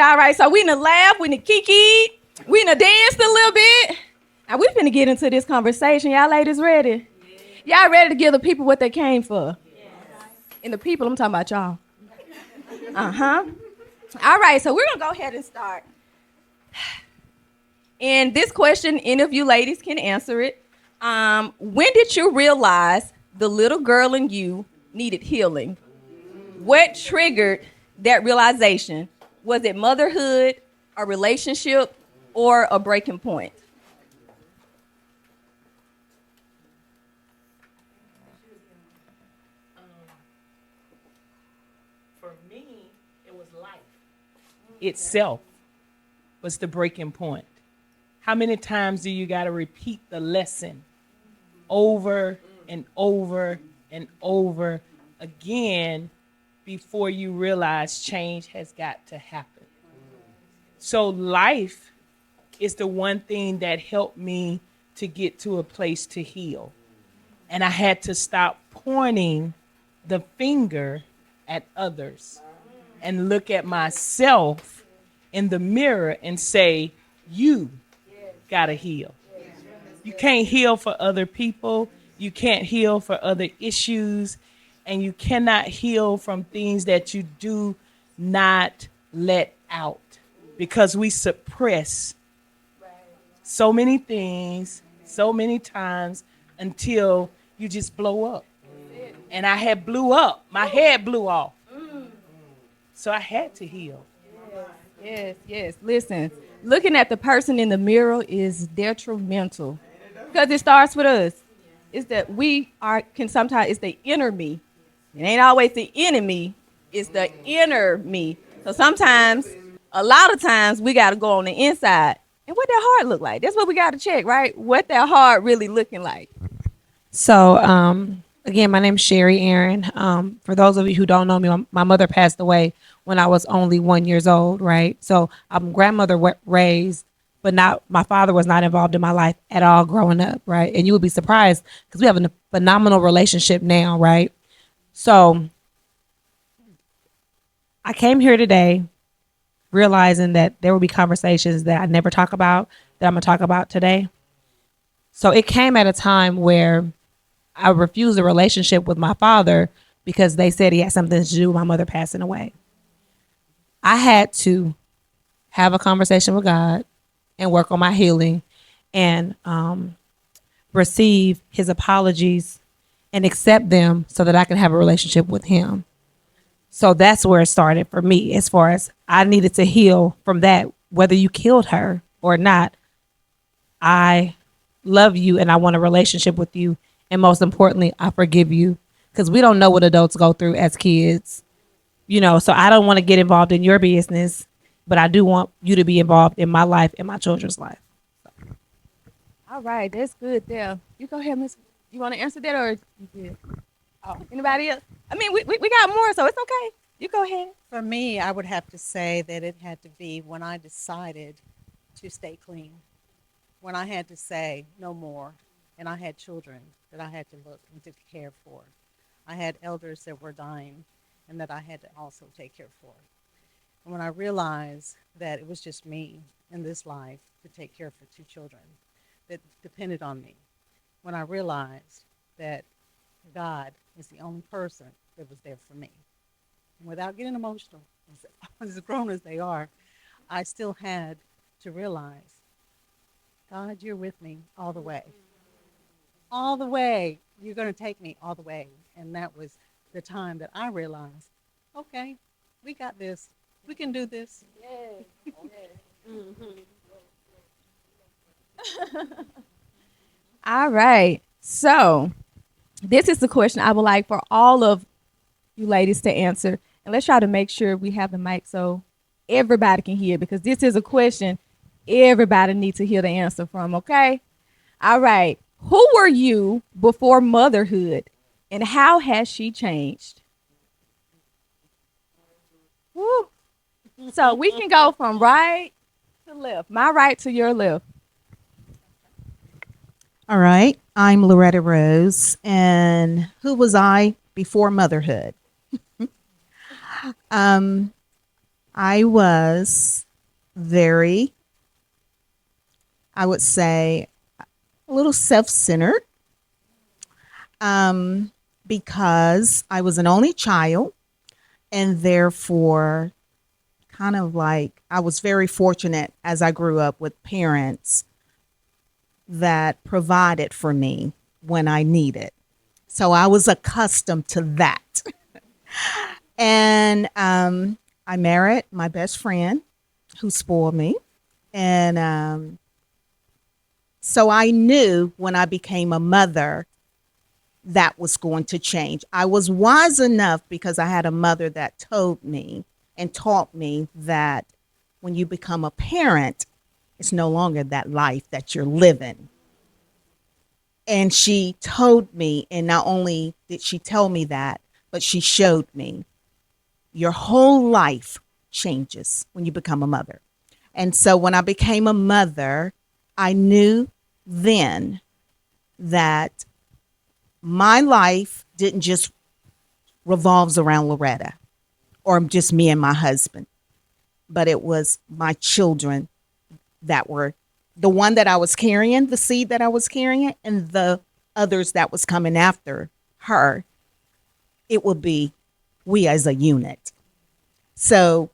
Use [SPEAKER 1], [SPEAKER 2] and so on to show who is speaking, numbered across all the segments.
[SPEAKER 1] All right. So we in the laugh, we in the kiki, we in the danced a little bit. Now we finna get into this conversation. Y'all ladies ready? Y'all ready to give the people what they came for? And the people, I'm talking about y'all. Uh-huh. All right, so we're gonna go ahead and start. And this question, any of you ladies can answer it. When did you realize the little girl in you needed healing? What triggered that realization? Was it motherhood, a relationship, or a breaking point?
[SPEAKER 2] For me, it was life itself was the breaking point. How many times do you got to repeat the lesson over and over and over again before you realize change has got to happen? So life is the one thing that helped me to get to a place to heal. And I had to stop pointing the finger at others and look at myself in the mirror and say, you gotta heal. You can't heal for other people. You can't heal for other issues. And you cannot heal from things that you do not let out, because we suppress so many things, so many times until you just blow up. And I had blew up. My head blew off. So I had to heal.
[SPEAKER 1] Yes. Listen, looking at the person in the mirror is detrimental because it starts with us. It's that sometimes it's the inner me. It ain't always the enemy. It's the inner me. So sometimes, a lot of times, we got to go on the inside. And what that heart look like? That's what we got to check, right? What that heart really looking like.
[SPEAKER 3] So, again, my name's Sherry Aaron. For those of you who don't know me, my mother passed away when I was only 1 year old, right? So I'm grandmother raised, but my father was not involved in my life at all growing up, right? And you would be surprised because we have a phenomenal relationship now, right? So I came here today realizing that there will be conversations that I never talk about that I'm going to talk about today. So it came at a time where I refused a relationship with my father because they said he had something to do with my mother passing away. I had to have a conversation with God and work on my healing and receive his apologies and accept them so that I can have a relationship with him. So that's where it started for me, as far as I needed to heal from that. Whether you killed her or not, I love you and I want a relationship with you. And most importantly, I forgive you, because we don't know what adults go through as kids, so I don't want to get involved in your business, but I do want you to be involved in my life and my children's life.
[SPEAKER 1] All right, that's good there. You go ahead, Miss. You want to answer that or you good? Oh, anybody else? I mean, we got more, so it's okay. You go ahead.
[SPEAKER 4] For me, I would have to say that it had to be when I decided to stay clean, when I had to say no more, and I had children that I had to look and to care for. I had elders that were dying and that I had to also take care for. And when I realized that it was just me in this life to take care for two children that depended on me, when I realized that God is the only person that was there for me. And without getting emotional, as grown as they are, I still had to realize, God, you're with me all the way. All the way. You're going to take me all the way. And that was the time that I realized, okay, we got this. We can do this.
[SPEAKER 1] Yes. Mm-hmm. All right. So, this is the question I would like for all of you ladies to answer. And let's try to make sure we have the mic so everybody can hear, because this is a question everybody needs to hear the answer from, okay? All right. Who were you before motherhood, and how has she changed? Woo. So we can go from right to left, my right to your left.
[SPEAKER 5] All right. I'm Loretta Rose. And who was I before motherhood? um, I was very, I would say, a little self centered because I was an only child. And therefore, kind of like I was very fortunate as I grew up with parents that provided for me when I needed. So I was accustomed to that. And I married my best friend who spoiled me. And so I knew when I became a mother that was going to change. I was wise enough because I had a mother that told me and taught me that when you become a parent, it's no longer that life that you're living. And she told me, and not only did she tell me that, but she showed me your whole life changes when you become a mother. And so when I became a mother, I knew then that my life didn't just revolves around Loretta or just me and my husband, but it was my children that were the one that I was carrying, the seed that I was carrying, and the others that was coming after her. It would be we as a unit. So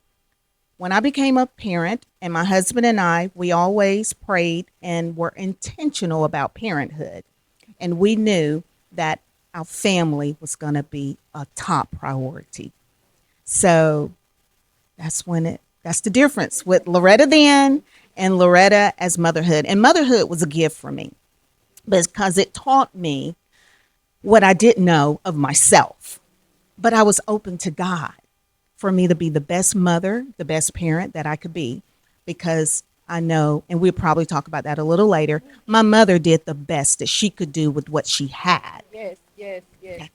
[SPEAKER 5] when I became a parent, and my husband and I, we always prayed and were intentional about parenthood. And we knew that our family was going to be a top priority. So that's the difference with Loretta then and Loretta as motherhood. And motherhood was a gift for me because it taught me what I didn't know of myself. But I was open to God for me to be the best mother, the best parent that I could be, because I know, and we'll probably talk about that a little later, my mother did the best that she could do with what she had.
[SPEAKER 1] Yes, yes, yes.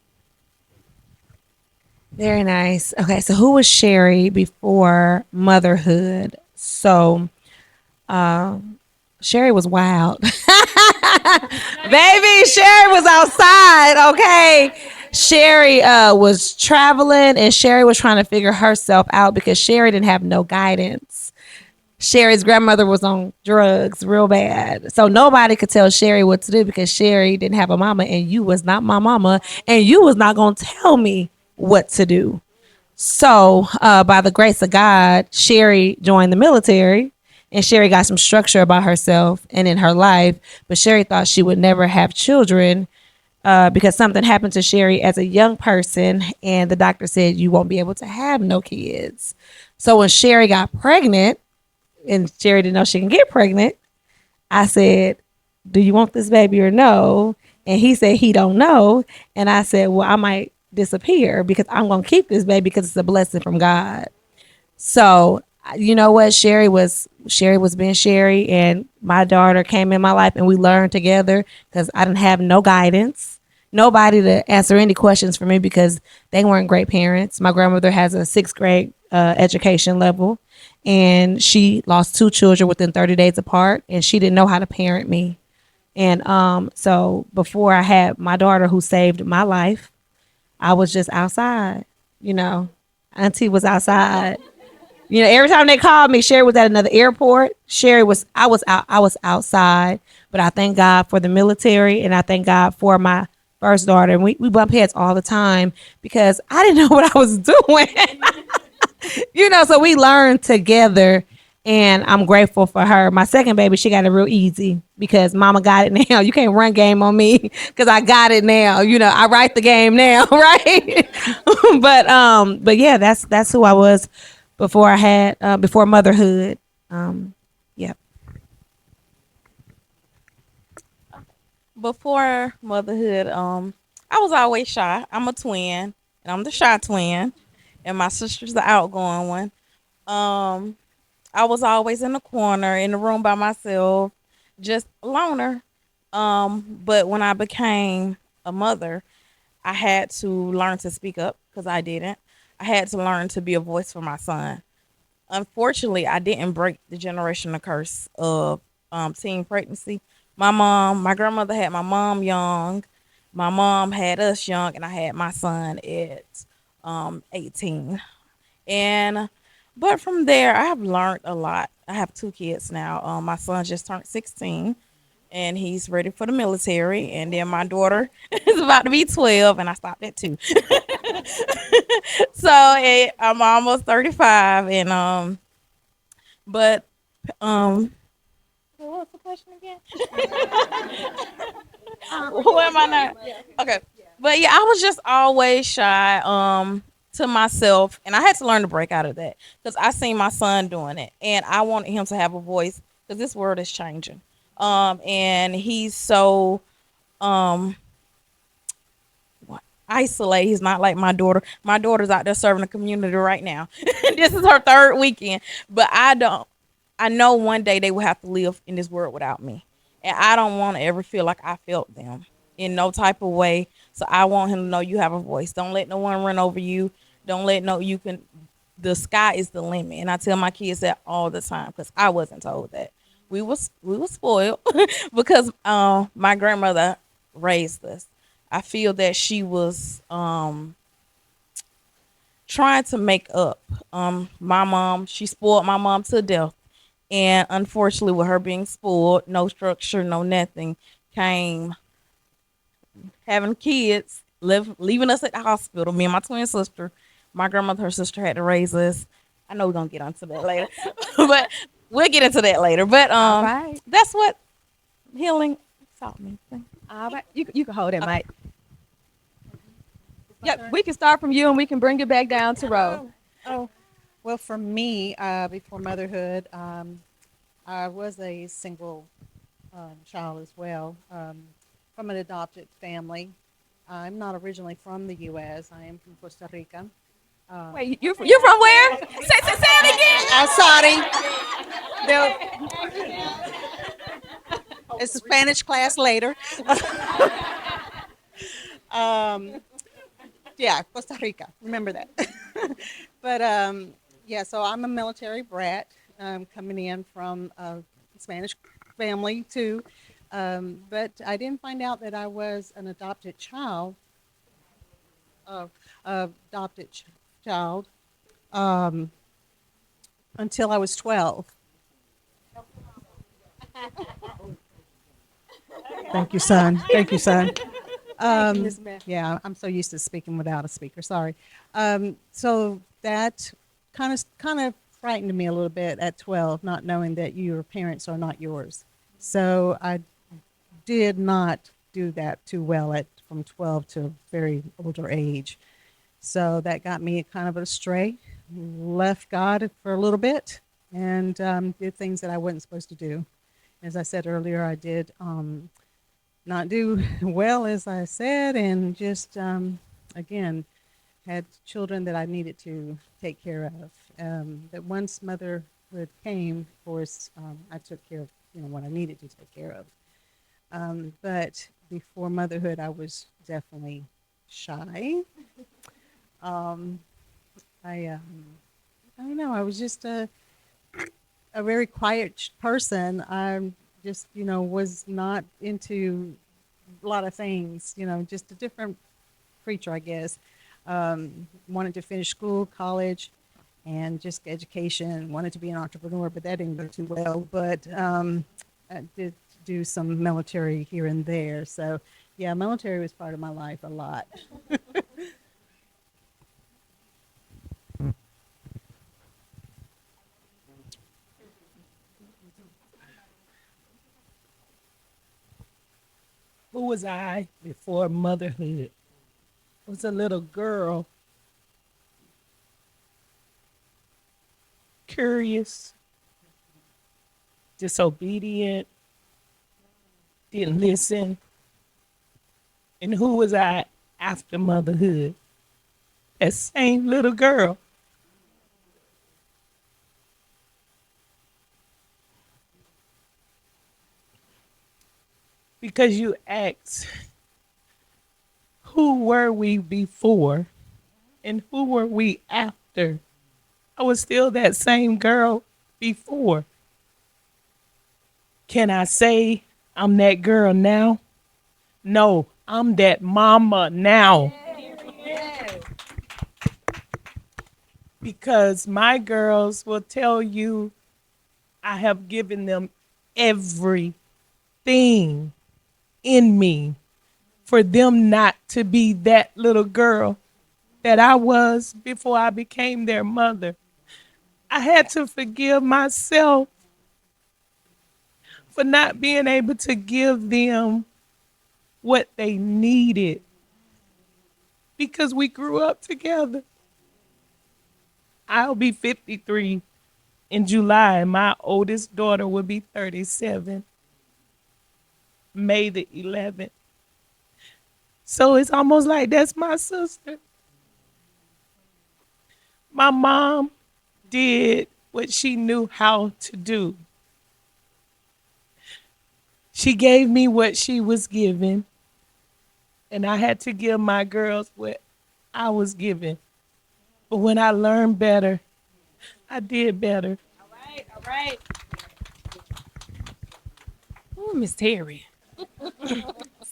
[SPEAKER 3] Very nice. Okay, so who was Sherry before motherhood? So, Sherry was wild. Baby, Sherry was outside, okay? Sherry was traveling, and Sherry was trying to figure herself out because Sherry didn't have no guidance. Sherry's grandmother was on drugs real bad. So nobody could tell Sherry what to do because Sherry didn't have a mama, and you was not my mama, and you was not going to tell me what to do. So by the grace of God, Sherry joined the military, and Sherry got some structure about herself and in her life. But Sherry thought she would never have children because something happened to Sherry as a young person, and the doctor said you won't be able to have no kids. So when Sherry got pregnant, and Sherry didn't know she can get pregnant, I said, do you want this baby or no? And he said he don't know. And I said, well, I might disappear because I'm going to keep this baby because it's a blessing from God. So you know what? Sherry was being Sherry, and my daughter came in my life, and we learned together because I didn't have no guidance, nobody to answer any questions for me because they weren't great parents. My grandmother has a 6th grade education level, and she lost 2 children within 30 days apart, and she didn't know how to parent me. And so before I had my daughter who saved my life, I was just outside, you know. Auntie was outside. You know, every time they called me, Sherry was at another airport. I was outside. But I thank God for the military, and I thank God for my first daughter. And we bump heads all the time because I didn't know what I was doing. You know, so we learned together, and I'm grateful for her. My second baby, she got it real easy because mama got it now. You can't run game on me because I got it now. You know, I write the game now, right? but yeah, that's who I was before I had before motherhood. Yeah.
[SPEAKER 6] Before motherhood, I was always shy. I'm a twin, and I'm the shy twin, and my sister's the outgoing one. Um, I was always in the corner in the room by myself, just a loner. But when I became a mother, I had to learn to speak up because I didn't. I had to learn to be a voice for my son. Unfortunately, I didn't break the generational curse of teen pregnancy. My grandmother had my mom young. My mom had us young, and I had my son at 18. And but from there, I have learned a lot. I have two kids now. My son just turned 16, and he's ready for the military. And then my daughter is about to be 12, and I stopped at 2. So I'm almost 35, and but um, what was the question again? Who am I not? Okay, but yeah, I was just always shy to myself, and I had to learn to break out of that because I seen my son doing it, and I wanted him to have a voice because this world is changing. And he's so um isolated. He's not like my daughter. My daughter's out there serving the community right now. This is her third weekend, but I don't. I know one day they will have to live in this world without me. And I don't want to ever feel like I felt them in no type of way. So I want him to know you have a voice. Don't let no one run over you. Don't let no you can the sky is the limit. And I tell my kids that all the time because I wasn't told that. We was spoiled because my grandmother raised us. I feel that she was trying to make up. My mom, she spoiled my mom to death. And unfortunately, with her being spoiled, no structure, no nothing, came having kids, leaving us at the hospital. Me and my twin sister, my grandmother, her sister had to raise us. I know we're gonna get onto that later, but we'll get into that later. But
[SPEAKER 1] All right.
[SPEAKER 6] that's what healing taught me.
[SPEAKER 1] All right. You can hold it, Mike. Yep. We can start from you and we can bring it back down to Rose.
[SPEAKER 4] Oh, well, for me, before motherhood, I was a single child as well, from an adopted family. I'm not originally from the U.S. I am from Costa Rica.
[SPEAKER 1] Wait, you're from where? Say it again.
[SPEAKER 4] I'm sorry. There- it's a Spanish class later. um, yeah, Costa Rica. Remember that. But yeah, so I'm a military brat, coming in from a Spanish family too. But I didn't find out that I was an adopted child, adopted child, um, until I was 12. Thank you, son. Thank you, son. Yeah, I'm so used to speaking without a speaker. Sorry. So that kind of frightened me a little bit at 12, not knowing that your parents are not yours. So I did not do that too well at from 12 to a very older age. So that got me kind of astray. Left God for a little bit and did things that I wasn't supposed to do. As I said earlier, I did not do well, as I said, and just again had children that I needed to take care of. That once motherhood came, of course, I took care of what I needed to take care of. But before motherhood, I was definitely shy. Um, I don't know. I was just a very quiet person. I just was not into a lot of things. Just a different creature, I guess. Wanted to finish school, college, and just education. Wanted to be an entrepreneur, but that didn't go too well. But I did do some military here and there. So yeah, military was part of my life a lot.
[SPEAKER 2] Who was I before motherhood? I was a little girl, curious, disobedient, didn't listen, And who was I after motherhood? That same little girl. Because you asked, who were we before and who were we after? I was still that same girl before. Can I say I'm that girl now? No, I'm that mama now. Because my girls will tell you I have given them everything in me for them not to be that little girl that I was before I became their mother. I had to forgive myself for not being able to give them what they needed because we grew up together. I'll be 53 in July, and my oldest daughter will be 37, May the 11th. So it's almost like that's my sister. My mom did what she knew how to do. She gave me what she was given, and I had to give my girls what I was given. But when I learned better, I did better.
[SPEAKER 1] All right.
[SPEAKER 7] Ooh, Miss Terry.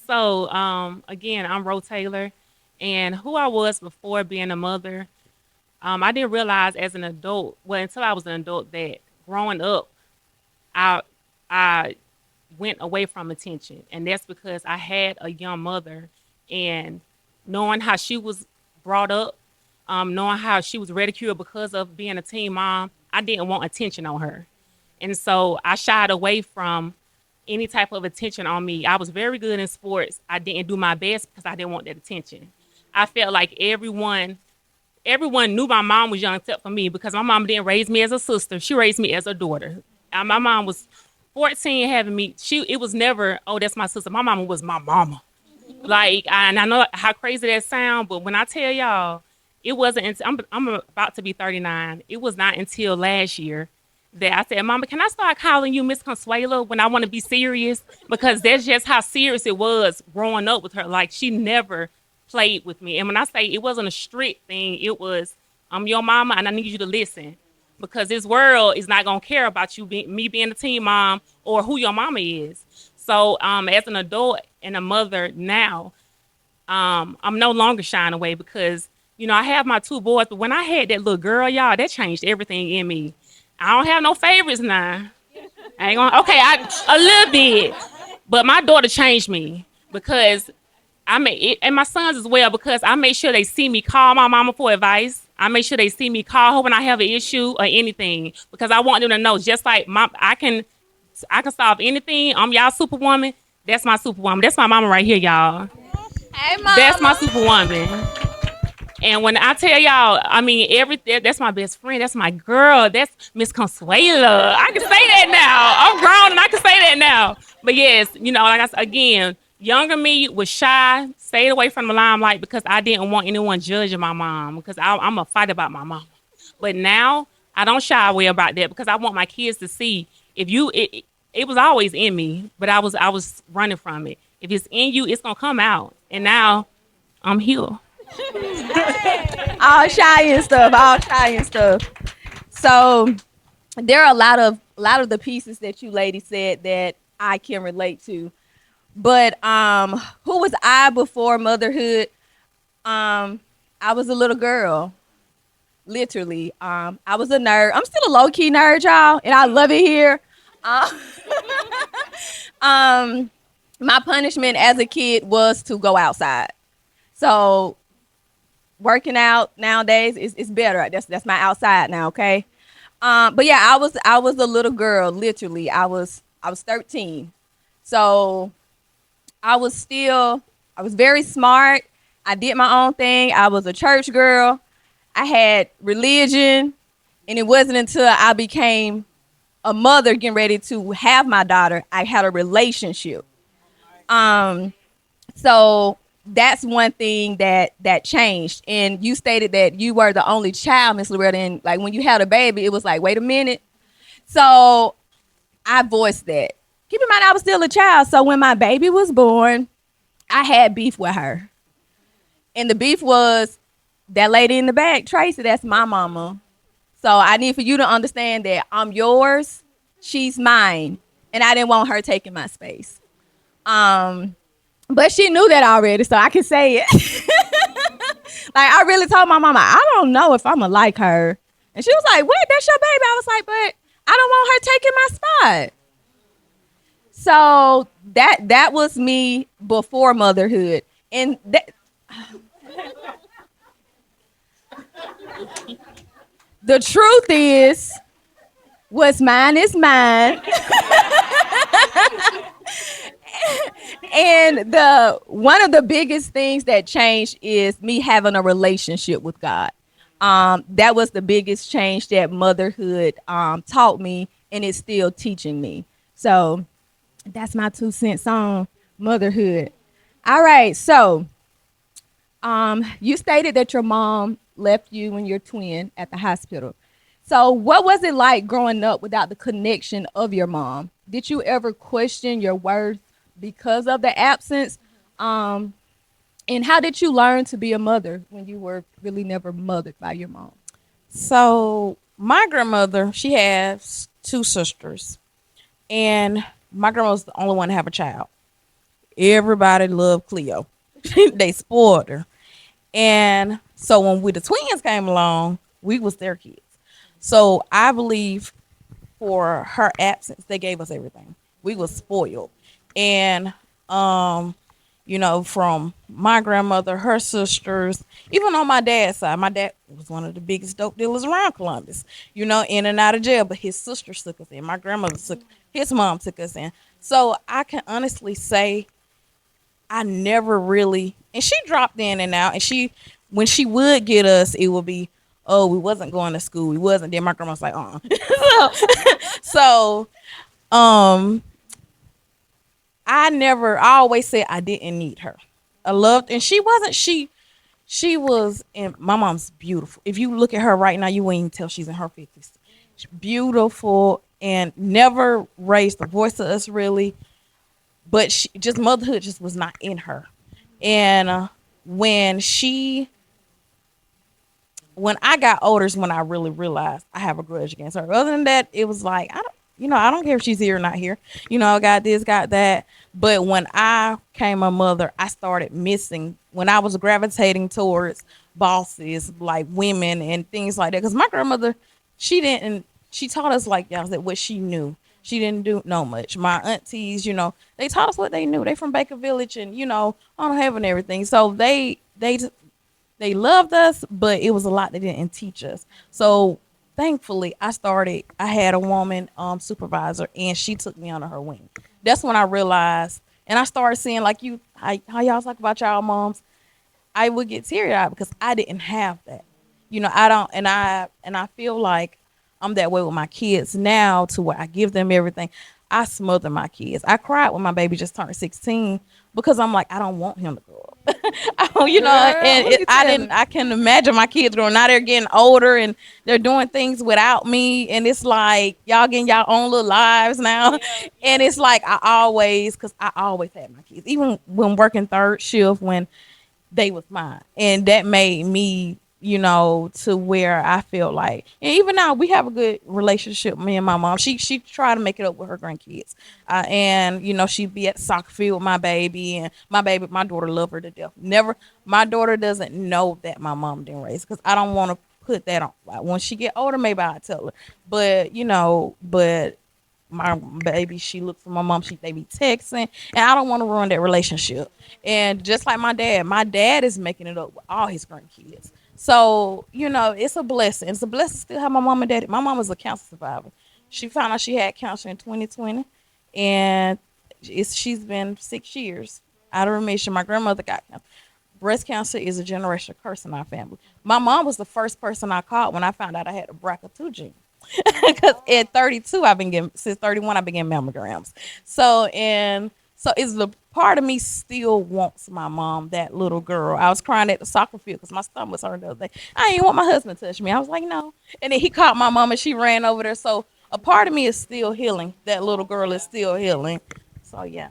[SPEAKER 7] So, again, I'm Ro Taylor, and who I was before being a mother, I didn't realize as an adult, well, until I was an adult, that growing up, I I went away from attention, and that's because I had a young mother, and knowing how she was brought up, knowing how she was ridiculed because of being a teen mom, I didn't want attention on her, and so I shied away from any type of attention on me. I was very good in sports. I didn't do my best because I didn't want that attention. I felt like everyone knew my mom was young except for me because my mom didn't raise me as a sister. She raised me as a daughter. My mom was 14 having me. It was never, oh, that's my sister. My mama was my mama. Like, and I know how crazy that sounds, but when I tell y'all, it wasn't until I'm about to be 39. It was not until last year that I said, Mama, can I start calling you Miss Consuelo when I want to be serious? Because that's just how serious it was growing up with her. Like, she never played with me. And when I say it wasn't a strict thing, it was, I'm your mama and I need you to listen. Because this world is not going to care about you, me being a teen mom or who your mama is. So as an adult and a mother now, I'm no longer shying away because, I have my two boys. But when I had that little girl, y'all, that changed everything in me. I don't have no favorites now. I ain't gonna, okay, a little bit. But my daughter changed me because I made it, and my sons as well, because I make sure they see me call my mama for advice. I make sure they see me call her when I have an issue or anything because I want them to know just like I can solve anything. I'm y'all superwoman. That's my superwoman. That's my mama right here, y'all.
[SPEAKER 1] Hey, Mama.
[SPEAKER 7] That's my superwoman. And when I tell y'all, I mean, that's my best friend. That's my girl. That's Miss Consuelo. I can say that now. I'm grown and I can say that now. But yes, like I said, again, younger me was shy, stayed away from the limelight because I didn't want anyone judging my mom because I'm a fight about my mom. But now I don't shy away about that because I want my kids to see it was always in me, but I was running from it. If it's in you, it's gonna come out. And now I'm here.
[SPEAKER 1] All shy and stuff. So there are a lot of the pieces that you ladies said that I can relate to. But who was I before motherhood? I was a little girl. Literally. I was a nerd. I'm still a low-key nerd, y'all, and I love it here. My punishment as a kid was to go outside. So working out nowadays is better. That's my outside now, okay? But yeah, I was a little girl, literally. I was 13. So I was very smart. I did my own thing. I was a church girl. I had religion, and it wasn't until I became a mother getting ready to have my daughter, I had a relationship. So that's one thing that changed. And you stated that you were the only child, Miss Loretta, and like when you had a baby, it was like, wait a minute. So I voiced that. Keep in mind, I was still a child. So when my baby was born, I had beef with her. And the beef was that lady in the back, Tracy, that's my mama. So I need for you to understand that I'm yours, she's mine. And I didn't want her taking my space. But she knew that already, so I can say it. Like I really told my mama, I don't know if I'ma like her. And she was like, what? That's your baby. I was like, but I don't want her taking my spot. So that was me before motherhood. And that, the truth is, what's mine is mine. And the one of the biggest things that changed is me having a relationship with God. That was the biggest change that motherhood taught me, and it's still teaching me. So that's my 2 cents on motherhood. All right, so you stated that your mom left you when you're twin at the hospital. So what was it like growing up without the connection of your mom? Did you ever question your worth because of the absence? Um, and how did you learn to be a mother when you were really never mothered by your mom?
[SPEAKER 6] So my grandmother, she has two sisters, and my grandma was the only one to have a child. Everybody loved Cleo. They spoiled her, and so when we the twins came along, we was their kids. So I believe for her absence, they gave us everything. We was spoiled, and um, from my grandmother, her sisters, even on my dad's side, my dad was one of the biggest dope dealers around Columbus. In and out of jail, but his sisters took us in. My grandmother took, his mom took us in. So I can honestly say I never really, and she dropped in and out, and when she would get us, it would be, oh, we wasn't going to school, we wasn't. Then my grandma's like, so, um, I always said I didn't need her. I loved, and she was, and my mom's beautiful. If you look at her right now, you wouldn't even tell she's in her 50s. She's beautiful and never raised a voice to us really, but just motherhood just was not in her. And when she when I got older is when I really realized I have a grudge against her. Other than that, it was like I don't care if she's here or not here. I got this, got that. But when I came a mother, I started missing when I was gravitating towards bosses like women and things like that. Because my grandmother, she taught us like y'all said what she knew. She didn't do no much. My aunties, they taught us what they knew. They from Baker Village and on heaven and everything. So they loved us, but it was a lot they didn't teach us. So thankfully, I had a woman supervisor, and she took me under her wing. That's when I realized, and I started seeing like how y'all talk about y'all moms. I would get teary eyed because I didn't have that. I don't, and I feel like I'm that way with my kids now, to where I give them everything. I smother my kids. I cried when my baby just turned 16 because I'm like, I don't want him to grow up. I can imagine my kids growing. Now they're getting older and they're doing things without me, and it's like y'all getting y'all own little lives now. Yeah. And it's like because I always had my kids, even when working third shift, when they was mine, and that made me to where I feel like, and even now we have a good relationship, me and my mom. She tried to make it up with her grandkids, and she'd be at the soccer field with my baby, and my daughter love her to death. Never, my daughter doesn't know that my mom didn't raise, because I don't want to put that on. Like, when she get older, maybe I'll tell her, but my baby, she looks for my mom. They be texting, and I don't want to ruin that relationship. And just like my dad is making it up with all his grandkids. So it's a blessing. It's a blessing to still have my mom and daddy. My mom was a cancer survivor. She found out she had cancer in 2020, and she's been 6 years out of remission. My grandmother got cancer. Breast cancer is a generational curse in our family. My mom was the first person I called when I found out I had a BRCA2 gene. Because at 32, since 31, I've been getting mammograms. So it's the part of me still wants my mom, that little girl. I was crying at the soccer field because my stomach was hurting the other day. I didn't want my husband to touch me. I was like, no. And then he caught my mom and she ran over there. So a part of me is still healing. That little girl is still healing. So yeah.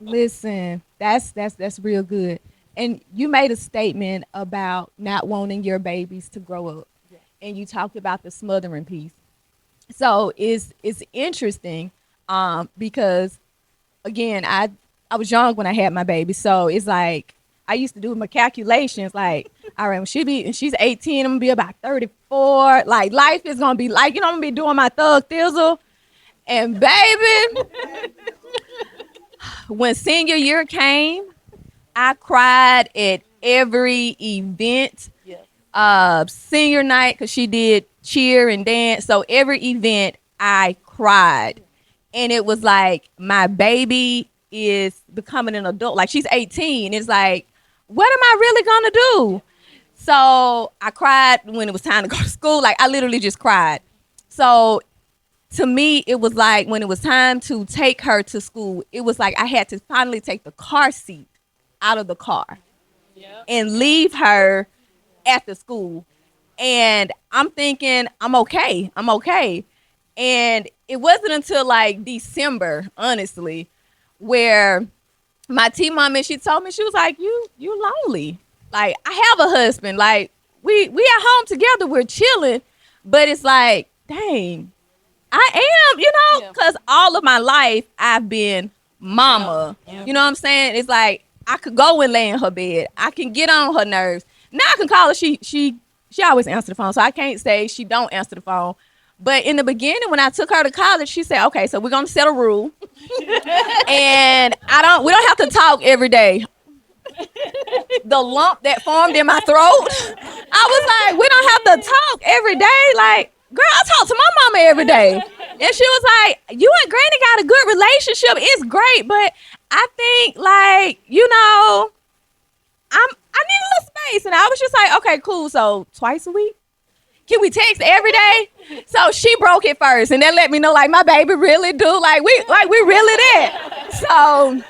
[SPEAKER 1] Listen, that's real good. And you made a statement about not wanting your babies to grow up, and you talked about the smothering piece. So it's interesting, because again, I was young when I had my baby, so it's like I used to do my calculations. Like, all right, when she's 18, I'm gonna be about 34. Like, life is gonna be like, I'm gonna be doing my thug thizzle, and baby, when senior year came, I cried at every event. Senior night, because she did cheer and dance. So every event I cried. And it was like, my baby is becoming an adult. Like, she's 18. It's like, what am I really gonna do? So I cried when it was time to go to school. Like, I literally just cried. So to me, it was like, when it was time to take her to school, it was like I had to finally take the car seat out of the car and leave her at the school. And I'm thinking, I'm okay. And it wasn't until like December, honestly, where my T-mom, and she told me, she was like, you lonely. Like, I have a husband. Like, we at home together, we're chilling. But it's like, dang, I am, because all of my life I've been mama. You know what I'm saying? It's like, I could go and lay in her bed. I can get on her nerves. Now I can call her. She always answers the phone, so I can't say she don't answer the phone. But in the beginning, when I took her to college, she said, "Okay, so we're gonna set a rule, and we don't have to talk every day." The lump that formed in my throat, I was like, "We don't have to talk every day." Like, girl, I talk to my mama every day, and she was like, "You and Granny got a good relationship. It's great, but I think, like, I need a little space." And I was just like, okay, cool. So twice a week? Can we text every day? So she broke it first, and that let me know, like, my baby really do. Like, we really there. So,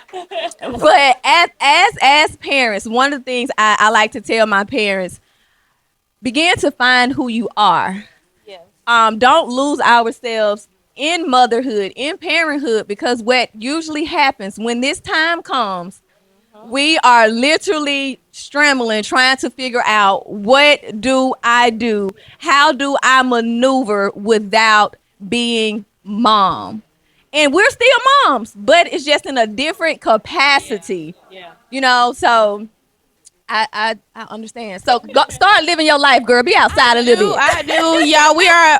[SPEAKER 1] but as parents, one of the things I like to tell my parents, begin to find who you are. Don't lose ourselves in motherhood, in parenthood, because what usually happens when this time comes, we are literally scrambling, trying to figure out, what do I do? How do I maneuver without being mom? And we're still moms, but it's just in a different capacity. So I understand. So start living your life, girl. Be outside a little bit.
[SPEAKER 6] I do. Yeah, we are.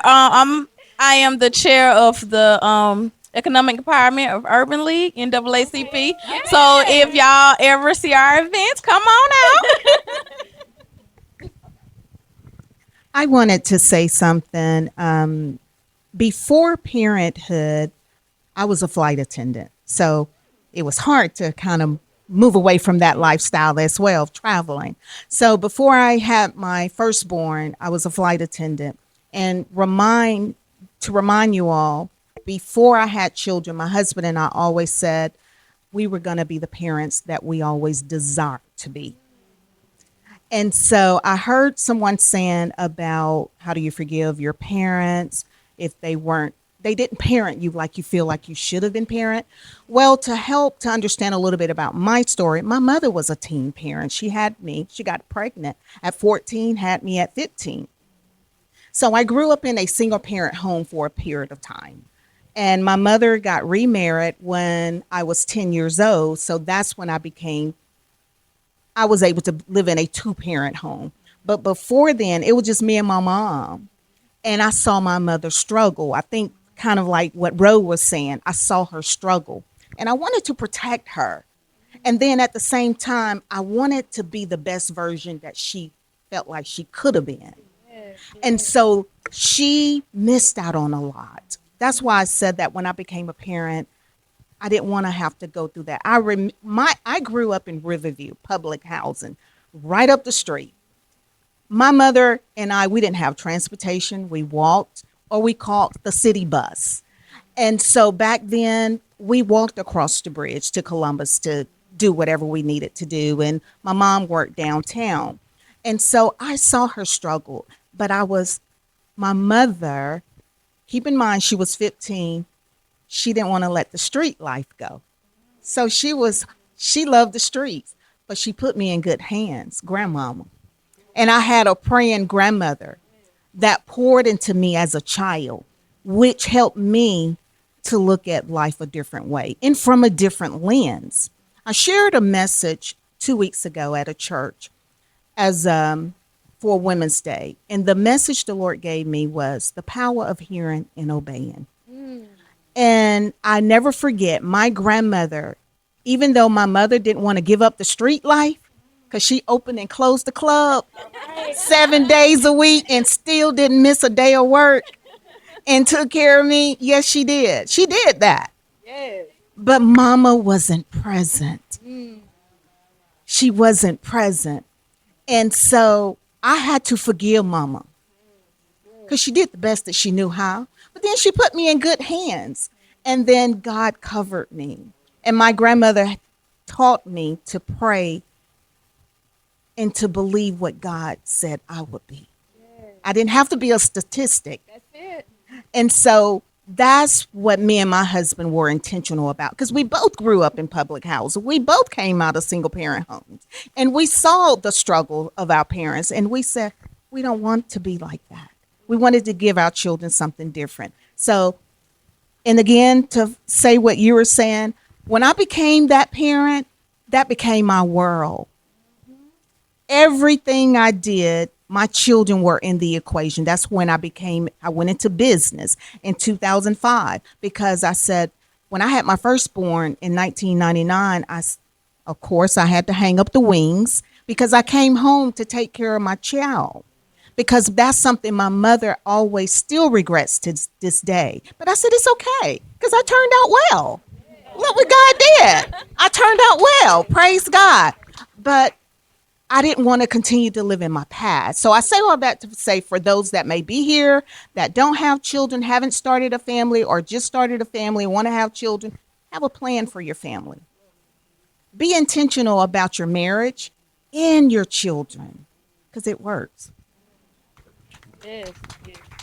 [SPEAKER 6] I am the chair of the Economic Empowerment of Urban League, NAACP. So if y'all ever see our events, come on out.
[SPEAKER 5] I wanted to say something. Before parenthood, I was a flight attendant. So it was hard to kind of move away from that lifestyle as well, traveling. So before I had my firstborn, I was a flight attendant. And to remind you all, before I had children, my husband and I always said we were going to be the parents that we always desired to be. And so I heard someone saying about, how do you forgive your parents if they didn't parent you like you feel like you should have been parent? Well, to help to understand a little bit about my story, my mother was a teen parent. She got pregnant at 14, had me at 15. So I grew up in a single parent home for a period of time. And my mother got remarried when I was 10 years old. So that's when I was able to live in a 2-parent home. But before then, it was just me and my mom. And I saw my mother struggle. I think kind of like what Ro was saying, I saw her struggle. And I wanted to protect her. And then at the same time, I wanted to be the best version that she felt like she could have been. And so she missed out on a lot. That's why I said that when I became a parent, I didn't want to have to go through that. I grew up in Riverview, public housing, right up the street. My mother and we didn't have transportation. We walked or we called the city bus. And so back then, we walked across the bridge to Columbus to do whatever we needed to do. And my mom worked downtown. And so I saw her struggle. But my mother, keep in mind, she was 15. She didn't want to let the street life go. So she loved the streets, but she put me in good hands, grandmama. And I had a praying grandmother that poured into me as a child, which helped me to look at life a different way and from a different lens. I shared a message 2 weeks ago at a church as for Women's Day, and the message the Lord gave me was the power of hearing and obeying. And I never forget my grandmother, even though my mother didn't want to give up the street life, because she opened and closed the club 7 days a week and still didn't miss a day of work and took care of me. Yes, she did. She did that.
[SPEAKER 1] Yes.
[SPEAKER 5] But mama wasn't present. She wasn't present. And so I had to forgive mama because she did the best that she knew how. But then she put me in good hands. And then God covered me. And my grandmother taught me to pray and to believe what God said I would be. I didn't have to be a statistic.
[SPEAKER 1] That's it.
[SPEAKER 5] And so that's what me and my husband were intentional about because we both grew up in public housing. We both came out of single parent homes and we saw the struggle of our parents and we said, we don't want to be like that. We wanted to give our children something different. So, and again, to say what you were saying, when I became that parent, that became my world. Everything I did, my children were in the equation. That's when I went into business in 2005 because I said, when I had my firstborn in 1999, of course, I had to hang up the wings because I came home to take care of my child because that's something my mother always still regrets to this day. But I said, it's okay because I turned out well. Look what God did. I turned out well. Praise God. But I didn't want to continue to live in my past. So I say all that to say for those that may be here that don't have children, haven't started a family, or just started a family, want to have children, have a plan for your family. Be intentional about your marriage and your children because it works.
[SPEAKER 1] Yes.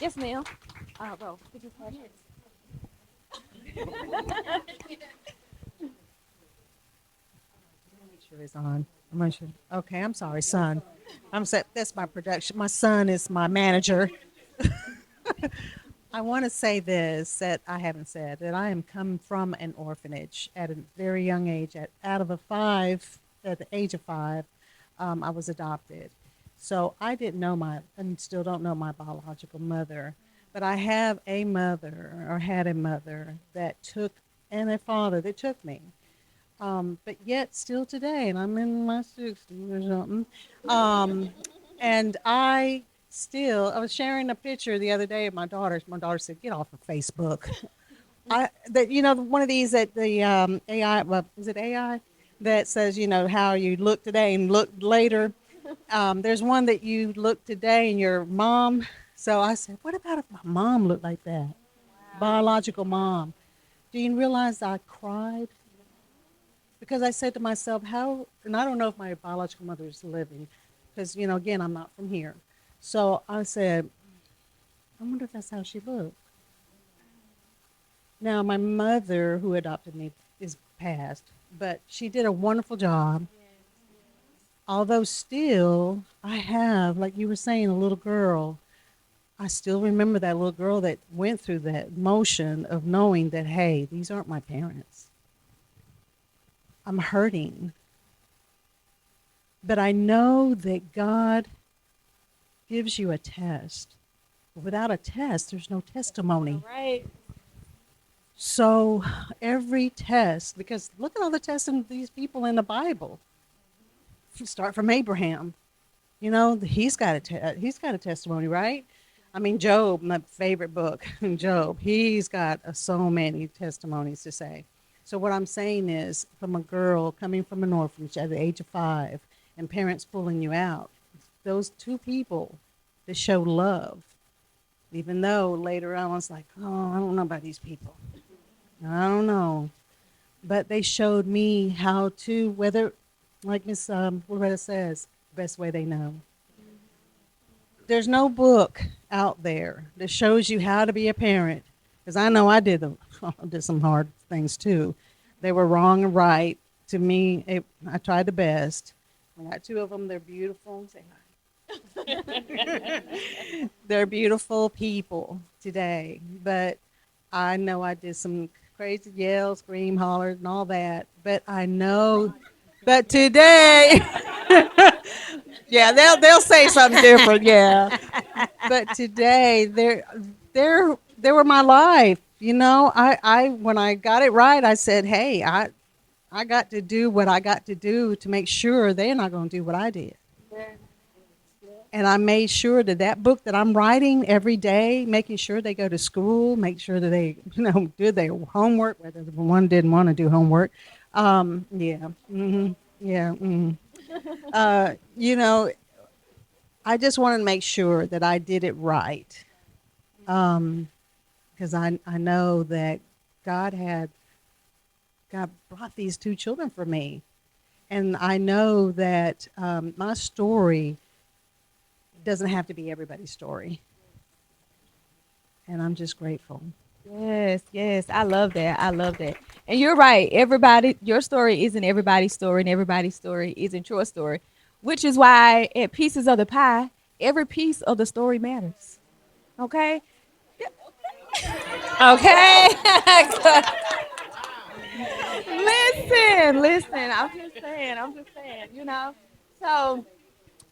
[SPEAKER 1] Yes, ma'am. I'll go.
[SPEAKER 4] Sure is on. I'm not sure. Okay, I'm sorry, son. That's my production. My son is my manager. I want to say this that I haven't said that I am come from an orphanage at a very young age. Out of at the age of 5, I was adopted. So I didn't know and still don't know my biological mother, but I have a mother or had a mother and a father that took me. But yet still today, and I'm in my 60s or something, and I was sharing a picture the other day of my daughter. My daughter said, "Get off of Facebook." One of these that the AI, well, is it AI that says how you look today and look later. There's one that you look today and your mom. So I said, what about if my mom looked like that? Biological mom. Do you realize I cried? Because I said to myself, and I don't know if my biological mother is living, because, again, I'm not from here. So I said, I wonder if that's how she looked. Now, my mother, who adopted me, is passed, but she did a wonderful job. Although still, I have, like you were saying, a little girl. I still remember that little girl that went through that motion of knowing that, hey, these aren't my parents. I'm hurting. But I know that God gives you a test. Without a test, there's no testimony.
[SPEAKER 1] Right.
[SPEAKER 4] So every test, because look at all the tests of these people in the Bible. You start from Abraham. He's got a testimony, right? I mean, Job, my favorite book, Job, he's got so many testimonies to say. So what I'm saying is, from a girl coming from an orphanage at the age of 5 and parents pulling you out, those two people that show love, even though later on I was like, oh, I don't know about these people. I don't know. but they showed me how to, whether, like Miss Loretta says, best way they know. There's no book out there that shows you how to be a parent. Because I know I did some hard things too. They were wrong and right. To me, I tried the best. I got two of them. They're beautiful. Say hi. They're beautiful people today. But I know I did some crazy yells, scream, hollered, and all that. But I know. But today, yeah, they'll say something different. Yeah. But today, they were my life. You know, I when I got it right, I said, hey, I got to do what I got to do to make sure they're not going to do what I did. And I made sure that that book that I'm writing every day, making sure they go to school, make sure that they, do their homework, whether the one didn't want to do homework. Yeah. Yeah. You know, I just wanted to make sure that I did it right. Because I know that God brought these two children for me. And I know that my story doesn't have to be everybody's story. And I'm just grateful.
[SPEAKER 1] Yes, yes. I love that. I love that. And you're right. Everybody, your story isn't everybody's story, and everybody's story isn't your story, which is why at Pieces of the Pie, every piece of the story matters. Okay? Okay? listen. I'm just saying, So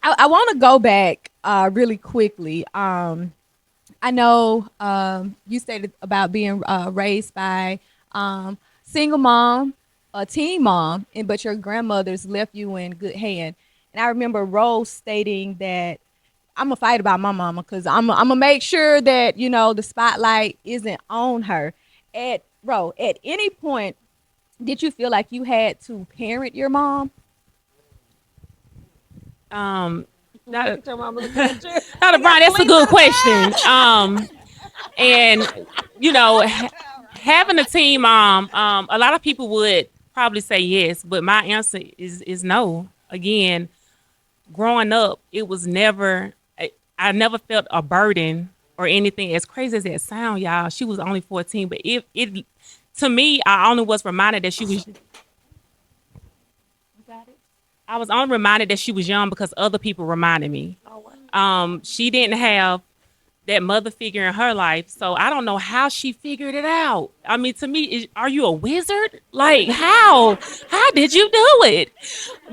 [SPEAKER 1] I want to go back really quickly. I know you stated about being raised by single mom, a teen mom, but your grandmother's left you in good hand. And I remember Rose stating that I'm gonna fight about my mama because I'm gonna make sure that the spotlight isn't on her. At any point, did you feel like you had to parent your mom?
[SPEAKER 7] Not, not a Brian. That's a good question. And having a teen mom, a lot of people would probably say yes, but my answer is no. Again, growing up, it was never. I never felt a burden or anything. As crazy as that sound, y'all, she was only 14, but it to me, I only was reminded that she was. I was only reminded that she was young because other people reminded me. She didn't have that mother figure in her life, so I don't know how she figured it out. I mean, to me, are you a wizard? Like, how did you do it?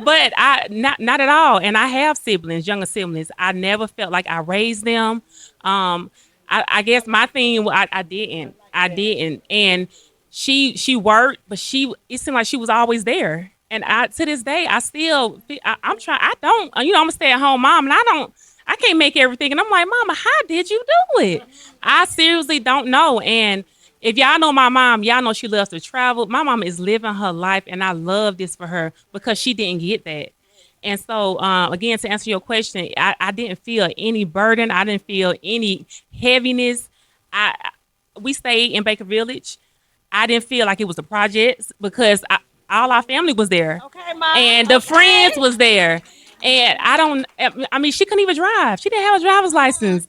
[SPEAKER 7] But I not at all. And I have siblings, younger siblings. I never felt like I raised them. I guess my thing, I didn't. And she worked, but it seemed like she was always there. And to this day, I'm trying. I don't, I'm a stay at home mom, and I can't make everything. And I'm like, Mama, how did you do it? I seriously don't know. And if y'all know my mom, y'all know she loves to travel. My mom is living her life, and I love this for her because she didn't get that. And so, again, to answer your question, I didn't feel any burden. I didn't feel any heaviness. We stayed in Baker Village. I didn't feel like it was a project because all our family was there. Okay, Mom. And the friends was there. And I mean, she couldn't even drive. She didn't have a driver's license.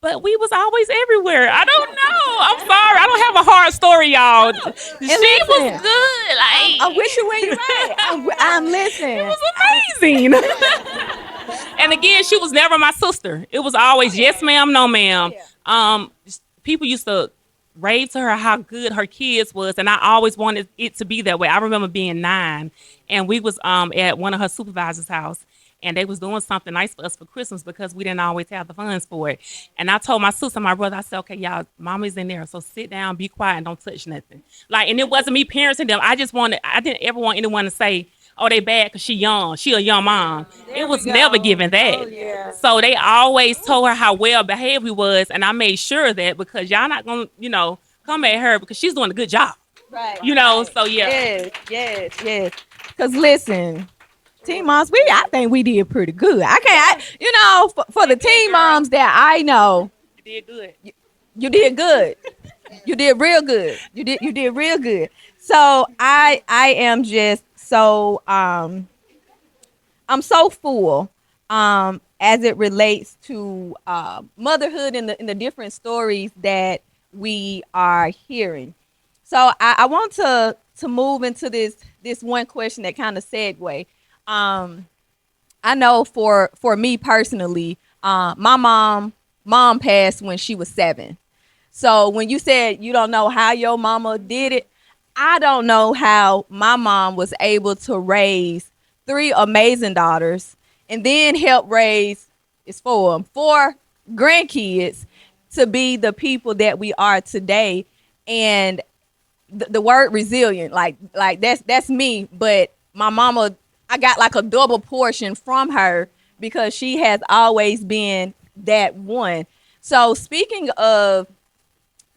[SPEAKER 7] But we was always everywhere. I don't know. I'm sorry. I don't have a hard story, y'all. She was good. Like,
[SPEAKER 1] I wish you were you right. I'm listening.
[SPEAKER 7] It was amazing. And again, she was never my sister. It was always yes, ma'am, no, ma'am. People used to rave to her how good her kids was, and I always wanted it to be that way. I remember being 9, and we was at one of her supervisor's house, and they was doing something nice for us for Christmas because we didn't always have the funds for it. And I told my sister and my brother, I said, okay, y'all, Mama's in there, so sit down, be quiet, and don't touch nothing. Like, and it wasn't me parenting them. I didn't ever want anyone to say, oh, they bad because she young. She a young mom. It was never given that. Oh, yeah. So they always told her how well behaved we was, and I made sure of that because y'all not going to, come at her because she's doing a good job.
[SPEAKER 1] Right.
[SPEAKER 7] So yeah.
[SPEAKER 1] Yes. Because listen, teen moms, I think we did pretty good. For the teen moms that I know.
[SPEAKER 7] You did good.
[SPEAKER 1] You did good. You did real good. You did real good. So I am just so I'm so full as it relates to motherhood and the different stories that we are hearing. So I want to move into this one question that kind of segue. Um, I know for me personally, my mom passed when she was 7. So when you said you don't know how your mama did it, I don't know how my mom was able to raise 3 amazing daughters and then help raise it's 4 grandkids to be the people that we are today. And the word resilient, like that's me. But my mama, I got like a double portion from her because she has always been that one. So speaking of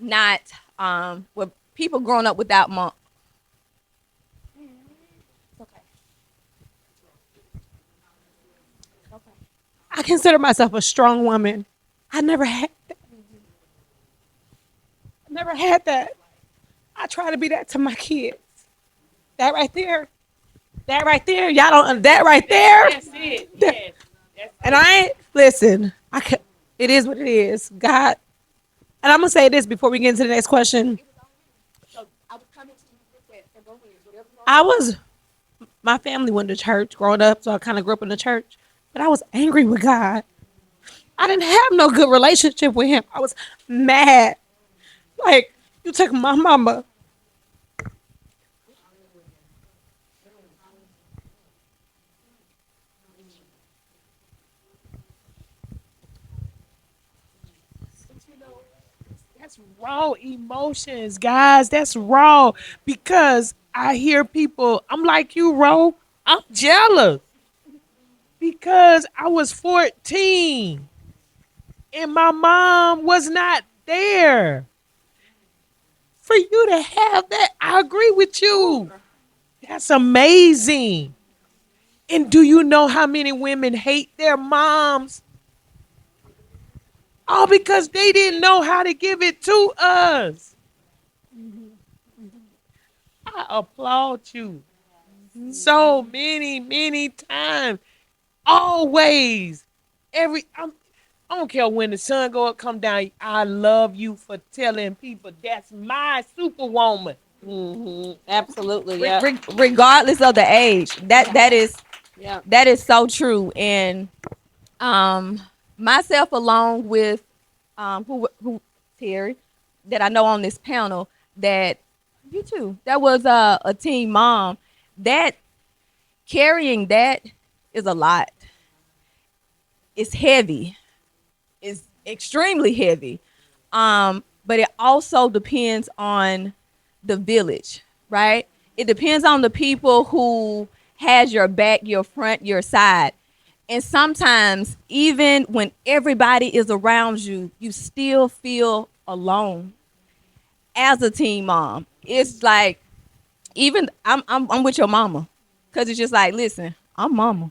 [SPEAKER 1] not with people growing up without mom.
[SPEAKER 3] I consider myself a strong woman. I never had that. Never had that. I try to be that to my kids. That right there. That right there. Y'all don't. That right there.
[SPEAKER 2] That's it.
[SPEAKER 3] That-
[SPEAKER 2] Yes. That's
[SPEAKER 3] And I ain't listen. It is what it is. God. And I'm gonna say this before we get into the next question. I was my family went to church growing up, so I kind of grew up in the church. But I was angry with God. I didn't have no good relationship with Him. I was mad. Like you took my mama.
[SPEAKER 2] That's raw emotions, guys. That's raw because I hear people. I'm like you, Ro. I'm jealous because I was 14 and my mom was not there. For you to have that, I agree with you. That's amazing. And do you know how many women hate their moms? All because they didn't know how to give it to us. I applaud you so many times. Always. I don't care when the sun go up, come down. I love you for telling people that's my superwoman.
[SPEAKER 3] Absolutely. Yeah.
[SPEAKER 1] Regardless of the age,
[SPEAKER 3] Yeah.
[SPEAKER 1] that is so true. And um myself along with who Terry that I know on this panel, that you too, that was a teen mom, that carrying that is a lot. It's heavy. It's extremely heavy. But it also depends on the village, right? It depends on the people who has your back, your front, your side. And sometimes even when everybody is around you, you still feel alone as a teen mom. It's like even I'm with your mama, cuz it's just like, listen, I'm mama.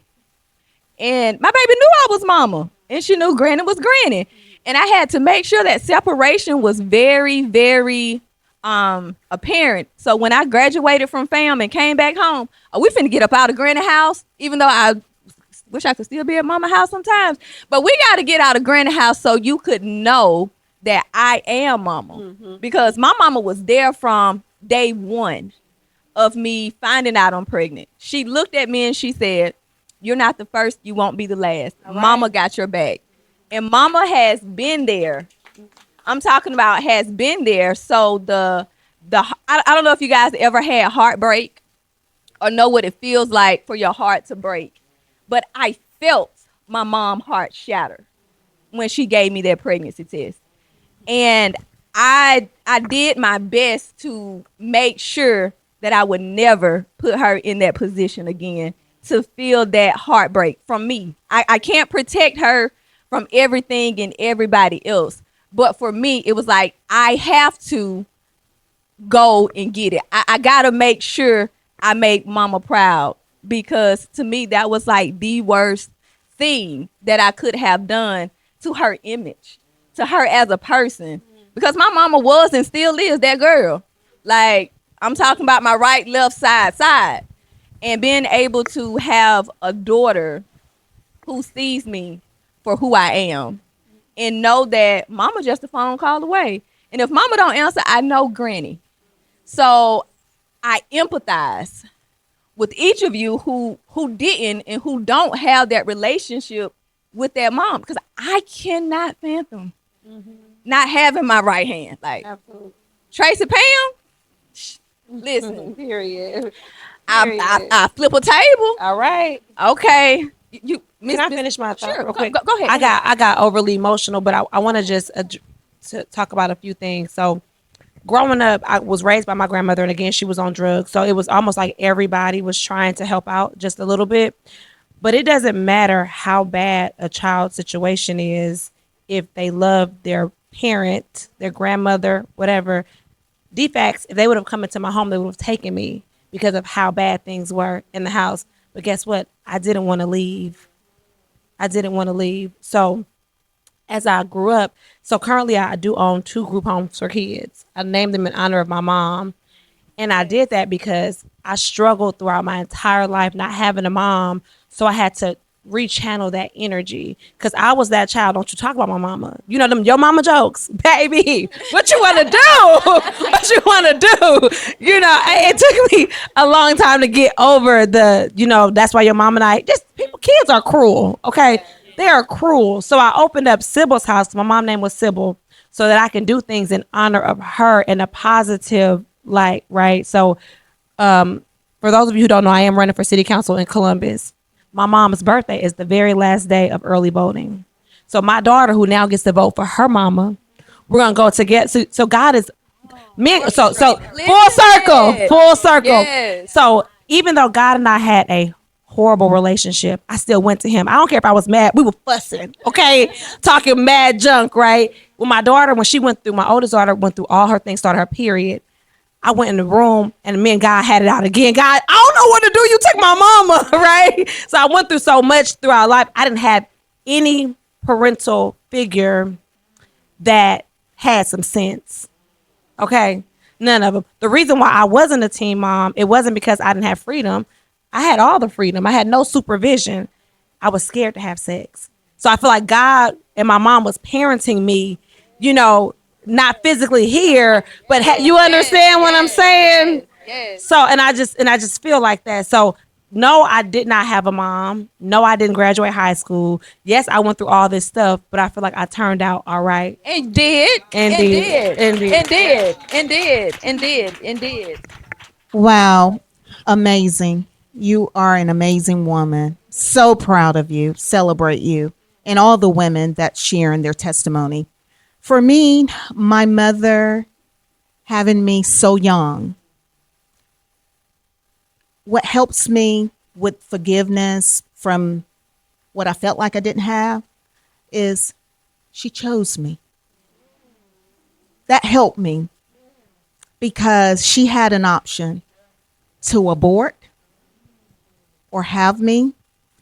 [SPEAKER 1] And my baby knew I was mama. And she knew Granny was Granny. And I had to make sure that separation was very, very apparent. So when I graduated from fam and came back home, we finna get up out of Granny house, even though I wish I could still be at mama house sometimes. But we gotta get out of Granny house so you could know that I am mama. Because my mama was there from day one of me finding out I'm pregnant. She looked at me and she said, "You're not the first, you won't be the last. Mama got your back." And mama has been there. I'm talking about has been there. So I don't know if you guys ever had heartbreak or know what it feels like for your heart to break. But I felt my mom's heart shatter when she gave me that pregnancy test. And I did my best to make sure that I would never put her in that position again to feel that heartbreak from me. I can't protect her from everything and everybody else. But for me, it was like I have to go and get it. I gotta make sure I make mama proud, because to me that was like the worst thing that I could have done to her image, to her as a person. Because my mama was and still is that girl. Like I'm talking about my right, left side. And being able to have a daughter who sees me for who I am and know that mama just a phone call away. And if mama don't answer, I know granny. So I empathize with each of you who didn't and who don't have that relationship with their mom, because I cannot fathom not having my right hand. Like
[SPEAKER 3] Absolutely.
[SPEAKER 1] Tracy Pam, listen,
[SPEAKER 3] Period.
[SPEAKER 1] I flip a table.
[SPEAKER 3] All right.
[SPEAKER 1] Okay, you
[SPEAKER 3] Can I finish my thought
[SPEAKER 1] Sure,
[SPEAKER 3] real quick?
[SPEAKER 1] Go ahead.
[SPEAKER 3] I got overly emotional, but I want to just to talk about a few things. So, growing up, I was raised by my grandmother, and again, she was on drugs. So it was almost like everybody was trying to help out just a little bit. But it doesn't matter how bad a child's situation is if they love their parent, their grandmother, whatever. Defects, if they would have come into my home, they would have taken me because of how bad things were in the house. But guess what? I didn't want to leave. I didn't want to leave. So as I grew up, so currently I do own 2 group homes for kids. I named them in honor of my mom. And I did that because I struggled throughout my entire life not having a mom. So I had to rechannel that energy because I was that child. Don't you talk about my mama. You know them your mama jokes, baby. What you want to do? What you want to do? You know, it took me a long time to get over the, that's why your mom and I, just people, kids are cruel. Okay. They are cruel. So I opened up Sybil's house. My mom's name was Sybil, so that I can do things in honor of her in a positive light, right? So for those of you who don't know, I am running for city council in Columbus. My mom's birthday is the very last day of early voting. So my daughter, who now gets to vote for her mama, we're gonna go together. So God is me. So full circle.
[SPEAKER 1] Yes.
[SPEAKER 3] So even though God and I had a horrible relationship, I still went to him. I don't care if I was mad. We were fussing, okay? Talking mad junk, right? When my daughter, my oldest daughter went through all her things, started her period, I went in the room and me and God had it out again. God, I don't know what to do. You took my mama, right? So I went through so much throughout life. I didn't have any parental figure that had some sense, okay? None of them. The reason why I wasn't a teen mom, it wasn't because I didn't have freedom. I had all the freedom. I had no supervision. I was scared to have sex. So I feel like God and my mom was parenting me, not physically here, but you understand what I'm saying?
[SPEAKER 1] Yes.
[SPEAKER 3] So, and I just feel like that. So, no, I did not have a mom. No, I didn't graduate high school. Yes, I went through all this stuff, but I feel like I turned out all right.
[SPEAKER 1] And did.
[SPEAKER 5] Wow. Amazing. You are an amazing woman. So proud of you. Celebrate you and all the women that share in their testimony. For me, my mother having me so young, what helps me with forgiveness from what I felt like I didn't have is she chose me. That helped me because she had an option to abort or have me.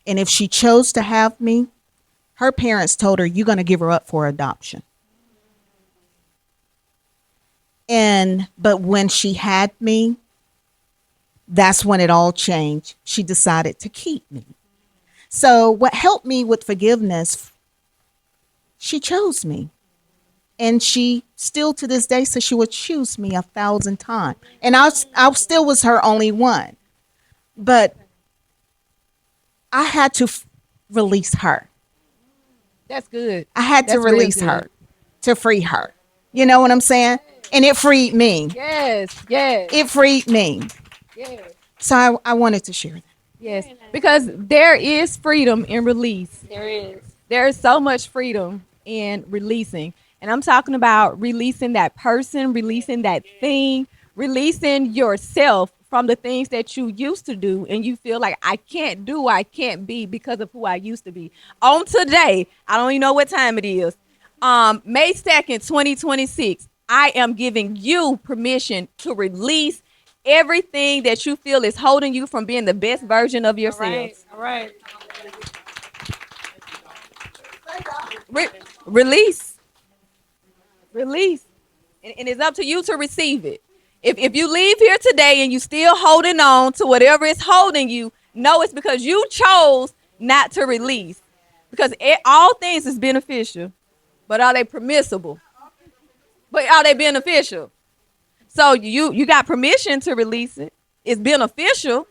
[SPEAKER 5] And if she chose to have me, her parents told her, you're going to give her up for adoption. But when she had me, that's when it all changed. She decided to keep me. So what helped me with forgiveness, she chose me. And she still to this day says she would choose me 1,000 times. And I still was her only one. But I had to release her.
[SPEAKER 1] That's good.
[SPEAKER 5] I had to
[SPEAKER 1] That's real
[SPEAKER 5] release
[SPEAKER 1] good.
[SPEAKER 5] her to free her. You know what I'm saying? And it freed me.
[SPEAKER 1] Yes.
[SPEAKER 5] It freed me.
[SPEAKER 1] Yes.
[SPEAKER 5] So I wanted to share that.
[SPEAKER 1] Yes. Because there is freedom in release.
[SPEAKER 3] There is.
[SPEAKER 1] There is so much freedom in releasing. And I'm talking about releasing that person, releasing that thing, releasing yourself from the things that you used to do and you feel like I can't be because of who I used to be. On today, I don't even know what time it is. May 2nd, 2026, I am giving you permission to release everything that you feel is holding you from being the best version of yourself.
[SPEAKER 3] All right.
[SPEAKER 1] Release. And it's up to you to receive it. If you leave here today and you still holding on to whatever is holding you, know it's because you chose not to release. Because all things is beneficial, but are they permissible? But are they beneficial? So you got permission to release it. It's beneficial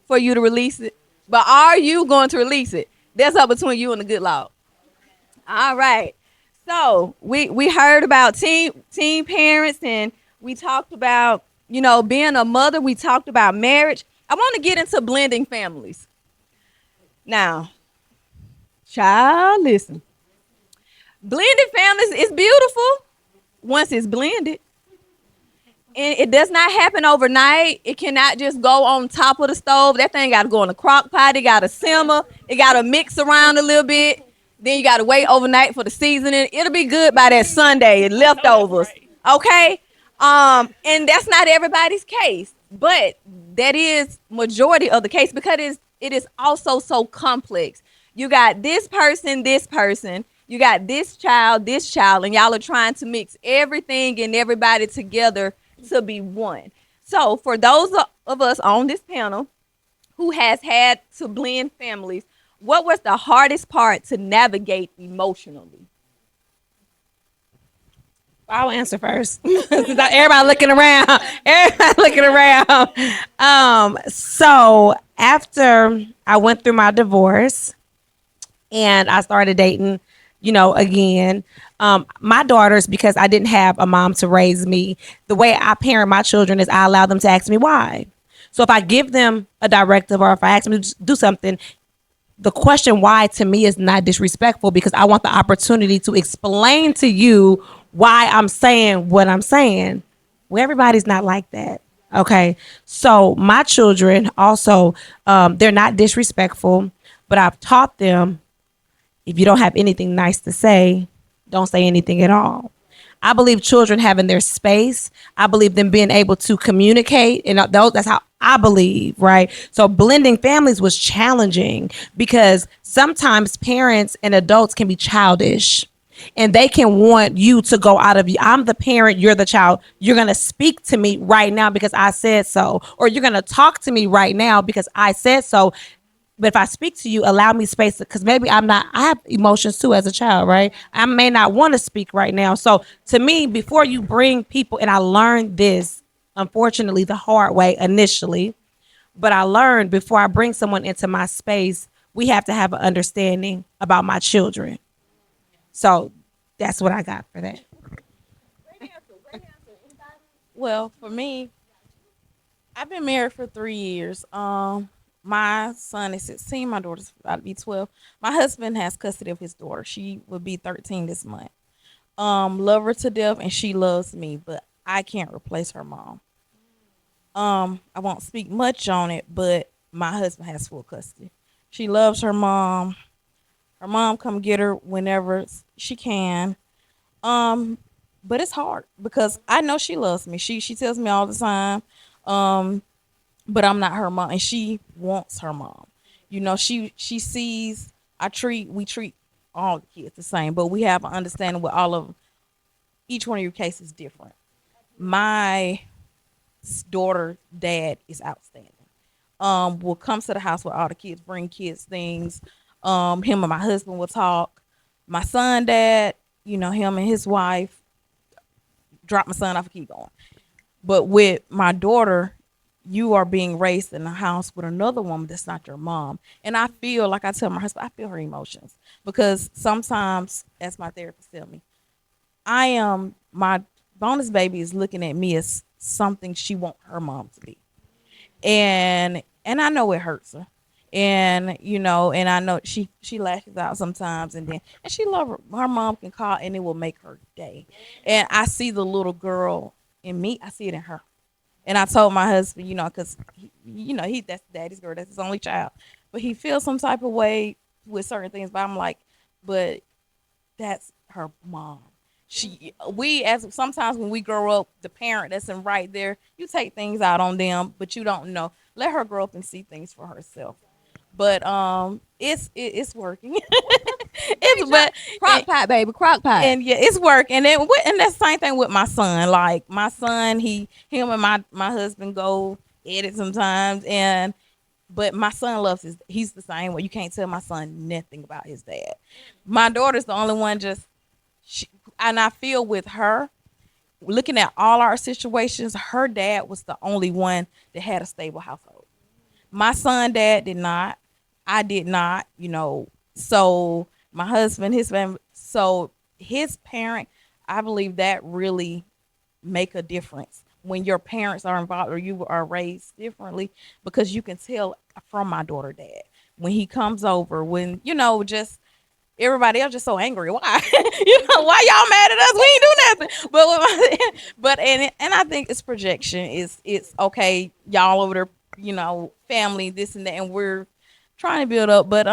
[SPEAKER 1] for you to release it, but are you going to release it? That's up between you and the good Lord. All right. So we heard about teen parents, and we talked about being a mother. We talked about marriage. I want to get into blending families. Now, child, listen. Blended families is beautiful once it's blended. And it does not happen overnight. It cannot just go on top of the stove. That thing got to go in the crock pot. It got to simmer. It got to mix around a little bit. Then you got to wait overnight for the seasoning. It'll be good by that Sunday. Leftovers. Okay? And that's not everybody's case. But that is majority of the case because it is also so complex. You got this person, this person. You got this child, and y'all are trying to mix everything and everybody together to be one. So for those of us on this panel who has had to blend families, what was the hardest part to navigate emotionally?
[SPEAKER 3] I'll answer first. Everybody looking around. Everybody looking around. So after I went through my divorce and I started dating, again, my daughters, because I didn't have a mom to raise me, the way I parent my children is I allow them to ask me why. So if I give them a directive or if I ask them to do something, the question why to me is not disrespectful because I want the opportunity to explain to you why I'm saying what I'm saying. Well, everybody's not like that. Okay. So my children also, they're not disrespectful, but I've taught them if you don't have anything nice to say, don't say anything at all. I believe children having their space. I believe them being able to communicate. And that's how I believe, right? So blending families was challenging because sometimes parents and adults can be childish and they can want you to go out of you. I'm the parent, you're the child. You're going to speak to me right now because I said so. Or you're going to talk to me right now because I said so. But if I speak to you, allow me space because maybe I have emotions too as a child, right? I may not want to speak right now. So to me, before you bring people, and I learned this, unfortunately, the hard way initially, but I learned before I bring someone into my space, we have to have an understanding about my children. So that's what I got for that.
[SPEAKER 6] Well, for me, I've been married for 3 years. My son is 16. My daughter's about to be 12. My husband has custody of his daughter. She will be 13 this month. Love her to death, and she loves me, but I can't replace her mom. I won't speak much on it, but my husband has full custody. She loves her mom. Her mom come get her whenever she can. But it's hard because I know she loves me. She tells me all the time. But I'm not her mom, and she wants her mom. She sees we treat all the kids the same, but we have an understanding with all of them. Each one of your cases is different. My daughter dad is outstanding. Will come to the house with all the kids, bring kids things. Him and my husband will talk. My son dad, him and his wife drop my son off and keep going. But with my daughter, you are being raised in a house with another woman that's not your mom. And I feel like I tell my husband, I feel her emotions because sometimes, as my therapist tell me, my bonus baby is looking at me as something she want her mom to be. And I know it hurts her. And and I know she lashes out sometimes and she love her mom can call and it will make her day. And I see the little girl in me, I see it in her. And I told my husband, because that's daddy's girl, that's his only child. But he feels some type of way with certain things. But I'm like, but that's her mom. As sometimes when we grow up, the parent that's in right there, you take things out on them, but you don't know. Let her grow up and see things for herself. But it's working. it's but
[SPEAKER 1] Crock pot, baby, crock pot.
[SPEAKER 6] and yeah, it's work. And then and that's the same thing with my son. Like my son, him and my husband go at it sometimes, and but my son loves he's the same way. You can't tell my son nothing about his dad. My daughter's the only one and I feel with her, looking at all our situations, her dad was the only one that had a stable household. My son dad did not. I did not, So my husband, his family, so his parent, I believe that really make a difference when your parents are involved or you are raised differently, because you can tell from my daughter dad when he comes over, when just everybody else just so angry. Why? Why y'all mad at us? We ain't do nothing. But with and I think it's projection. It's okay, y'all over there, family, this and that, and we're trying to build up. But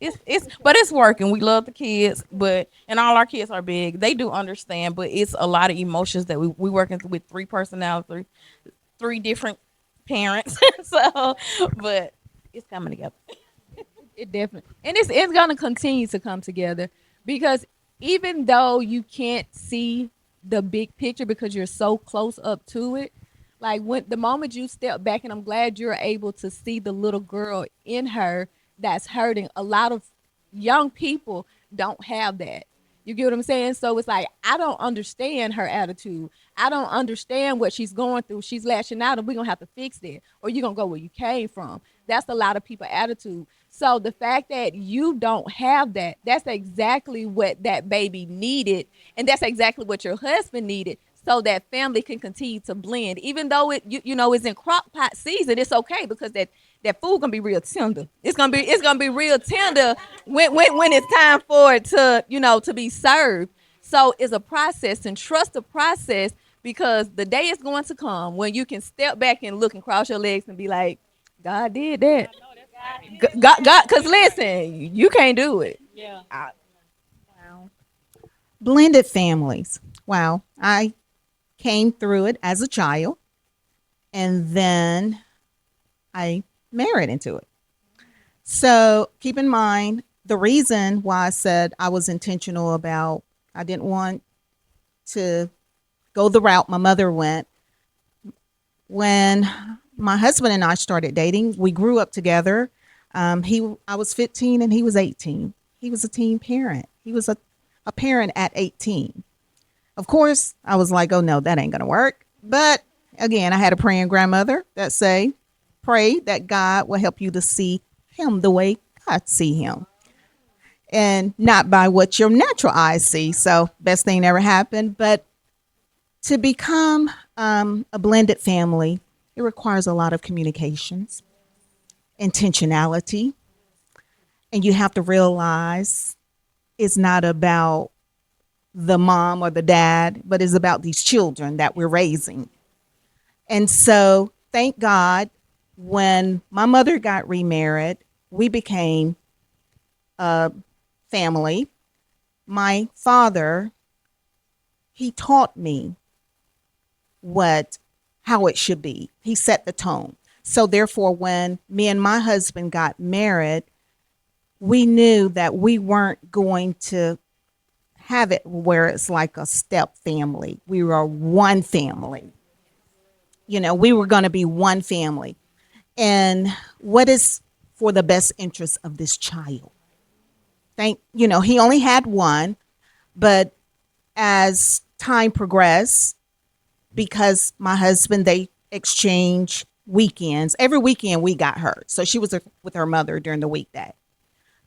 [SPEAKER 6] it's working. We love the kids, and all our kids are big. They do understand, but it's a lot of emotions that we working with three personalities, three different parents. So, but it's coming together.
[SPEAKER 1] It definitely, and it's gonna continue to come together, because even though you can't see the big picture because you're so close up to it, like when the moment you step back, and I'm glad you're able to see the little girl in her that's hurting. A lot of young people don't have that. You get what I'm saying? So it's like, I don't understand her attitude. I don't understand what she's going through. She's lashing out, and we're going to have to fix that. Or you're going to go where you came from. That's a lot of people's attitude. So the fact that you don't have that, that's exactly what that baby needed. And that's exactly what your husband needed, so that family can continue to blend. Even though it's in crock pot season, it's okay, because that food gonna be real tender. It's gonna be real tender when it's time for it to be served. So it's a process, and trust the process, because the day is going to come when you can step back and look and cross your legs and be like, God did that. God, because listen, you can't do it.
[SPEAKER 7] Yeah.
[SPEAKER 5] Blended families. Wow. I came through it as a child, and then I married into it. So keep in mind, the reason why I said I was intentional about, I didn't want to go the route my mother went. When my husband and I started dating, we grew up together. I was 15 and he was 18. He was a teen parent. He was a parent at 18. Of course, I was like, oh no, that ain't gonna work. But again, I had a praying grandmother that say, pray that God will help you to see him the way God see him, and not by what your natural eyes see. So best thing ever happened. But to become a blended family, it requires a lot of communications, intentionality, and you have to realize it's not about the mom or the dad, but it's about these children that we're raising. And so thank God, when my mother got remarried, we became a family. My father, he taught me how it should be. He set the tone. So therefore, when me and my husband got married, we knew that we weren't going to have it where it's like a step family. We were one family. We were going to be one family. And what is for the best interest of this child? He only had one, but as time progressed, because my husband, they exchanged weekends. Every weekend we got her. So she was with her mother during the weekday.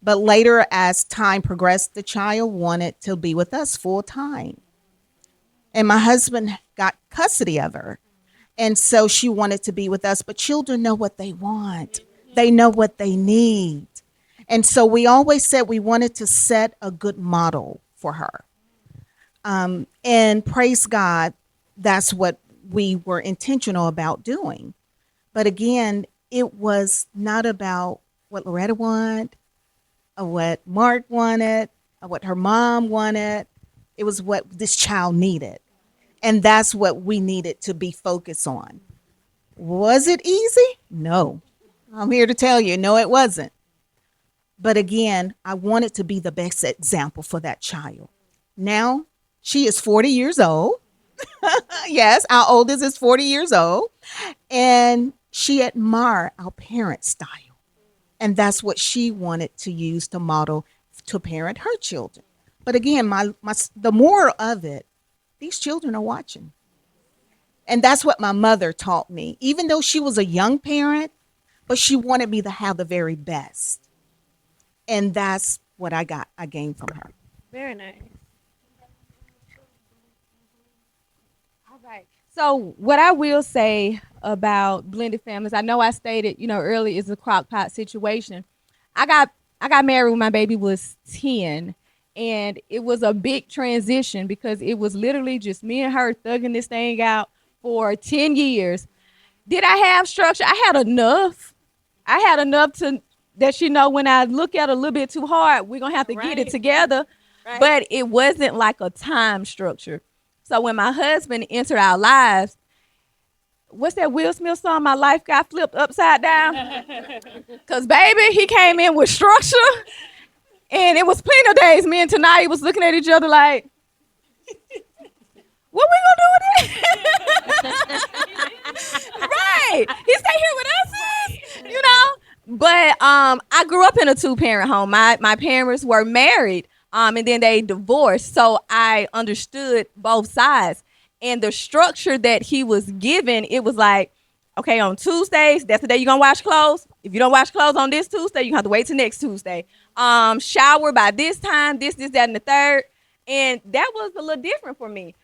[SPEAKER 5] But later, as time progressed, the child wanted to be with us full time. And my husband got custody of her. And so she wanted to be with us. But children know what they want. They know what they need. And so we always said we wanted to set a good model for her. And praise God, that's what we were intentional about doing. But again, it was not about what Loretta wanted, or what Mark wanted, or what her mom wanted. It was what this child needed. And that's what we needed to be focused on. Was it easy? No. I'm here to tell you, no, it wasn't. But again, I wanted to be the best example for that child. Now she is 40 years old. Yes, our oldest is 40 years old. And she admired our parent style. And that's what she wanted to use to model to parent her children. But again, the moral of it, these children are watching. And that's what my mother taught me. Even though she was a young parent, but she wanted me to have the very best. And that's what I gained from her.
[SPEAKER 7] Very nice.
[SPEAKER 1] All right. So what I will say about blended families, I know I stated, earlier it's a crock pot situation. I got I got married when my baby was 10, and it was a big transition because it was literally just me and her thugging this thing out for 10 years. Did I have structure? I had enough. I had enough to that when I look at it a little bit too hard, we're gonna have to get it
[SPEAKER 7] Right.
[SPEAKER 1] together.
[SPEAKER 7] Right.
[SPEAKER 1] But it wasn't like a time structure. So when my husband entered our lives, what's that Will Smith song? My life got flipped upside down. Cause baby, he came in with structure, and it was plenty of days. Me and Tanaya was looking at each other like, what we gonna do with it? Right. He stay here with us, sis. But I grew up in a two-parent home. My parents were married, and then they divorced. So I understood both sides. And the structure that he was given, it was like, okay, on Tuesdays, that's the day you're gonna wash clothes. If you don't wash clothes on this Tuesday, you have to wait till next Tuesday. Shower by this time, this, that, and the third. And that was a little different for me.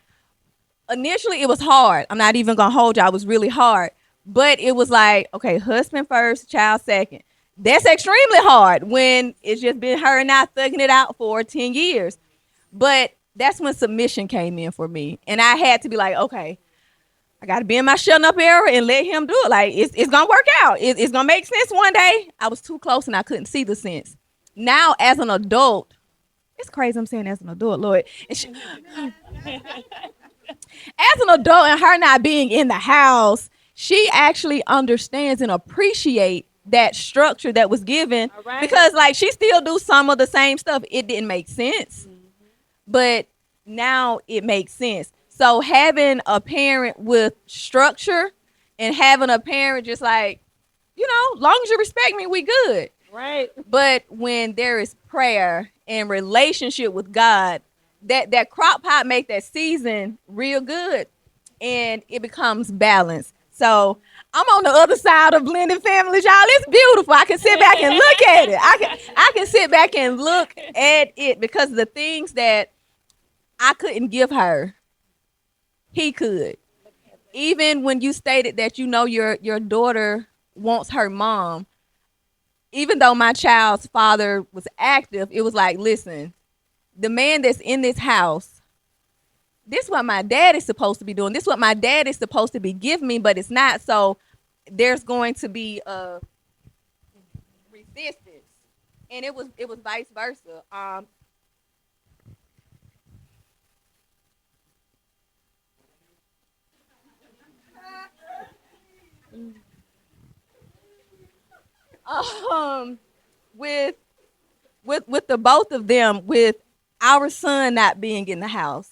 [SPEAKER 1] Initially, it was hard. I'm not even gonna hold you. It was really hard. But it was like, okay, husband first, child second. That's extremely hard when it's just been her and I thugging it out for 10 years. But that's when submission came in for me. And I had to be like, okay, I got to be in my shutting up era and let him do it. Like, it's going to work out. It's going to make sense one day. I was too close and I couldn't see the sense. Now, as an adult, it's crazy I'm saying as an adult, Lord. As an adult and her not being in the house, she actually understands and appreciates that structure that was given.
[SPEAKER 7] Right.
[SPEAKER 1] Because, like, she still do some of the same stuff. It didn't make sense. But now it makes sense. So having a parent with structure and having a parent just like, long as you respect me, we good.
[SPEAKER 7] Right.
[SPEAKER 1] But when there is prayer and relationship with God, that crock pot make that season real good, and it becomes balanced. So I'm on the other side of blended families, y'all. It's beautiful. I can sit back and look at it. I can sit back and look at it because the things that I couldn't give her, he could. Even when you stated that your daughter wants her mom, even though my child's father was active, it was like, listen, the man that's in this house, this is what my dad is supposed to be doing. This is what my dad is supposed to be giving me, but it's not. So there's going to be a resistance. And it was vice versa. um with the both of them, with our son not being in the house,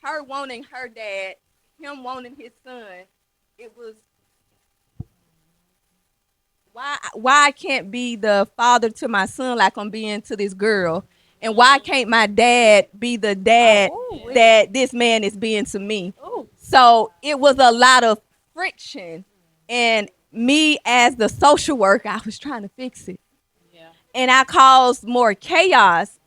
[SPEAKER 1] her wanting her dad, him wanting his son, it was why I can't be the father to my son like I'm being to this girl, and why can't my dad be the dad that this man is being to me. So it was a lot of friction, and me as the social worker, I was trying to fix it.
[SPEAKER 7] Yeah.
[SPEAKER 1] And I caused more chaos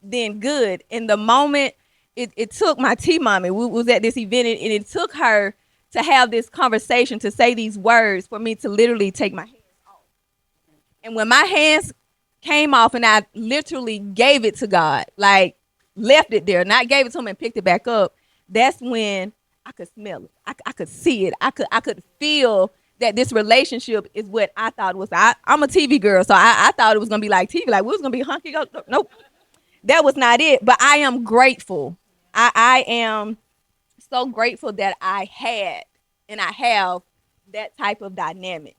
[SPEAKER 1] than good. In the moment, it took my T-mommy, we was at this event, and it took her to have this conversation, to say these words, for me to literally take my hands off. And when my hands came off and I literally gave it to God, like left it there, not gave it to him and picked it back up, that's when I could smell it. I could see it. I could feel that this relationship is what I thought it was. I'm a TV girl, so I thought it was going to be like TV. Like, we was going to be hunky. Nope. That was not it. But I am grateful. I am so grateful that I had and I have that type of dynamic.